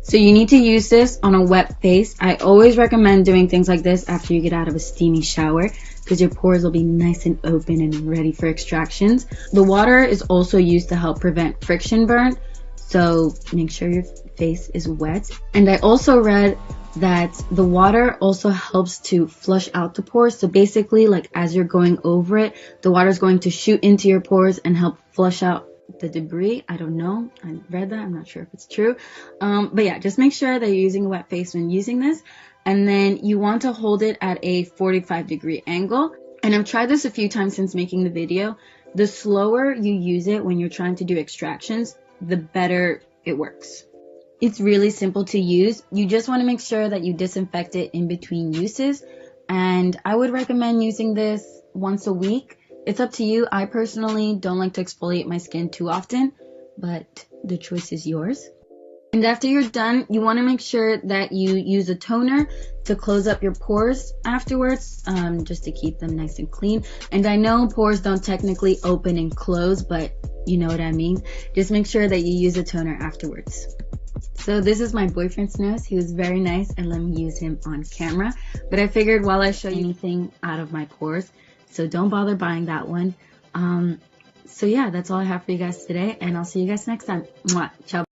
So you need to use this on a wet face. I always recommend doing things like this after you get out of a steamy shower, because your pores will be nice and open and ready for extractions. The water is also used to help prevent friction burn, so make sure your face is wet. And I also read that the water also helps to flush out the pores. So basically, like as you're going over it, the water is going to shoot into your pores and help flush out the debris. I don't know, I read that, I'm not sure if it's true, but yeah, just make sure that you're using a wet face when using this. And then you want to hold it at a 45-degree angle. And I've tried this a few times since making the video. The slower you use it when you're trying to do extractions, the better it works. It's really simple to use. You just want to make sure that you disinfect it in between uses, and I would recommend using this once a week. It's up to you. I personally don't like to exfoliate my skin too often, but the choice is yours. And after you're done, you want to make sure that you use a toner to close up your pores afterwards, just to keep them nice and clean. And I know pores don't technically open and close, but you know what I mean. Just make sure that you use a toner afterwards. So this is my boyfriend's nose. He was very nice and let me use him on camera. But I figured while I show you anything out of my pores, so don't bother buying that one. So yeah, that's all I have for you guys today, and I'll see you guys next time. Mwah. Ciao.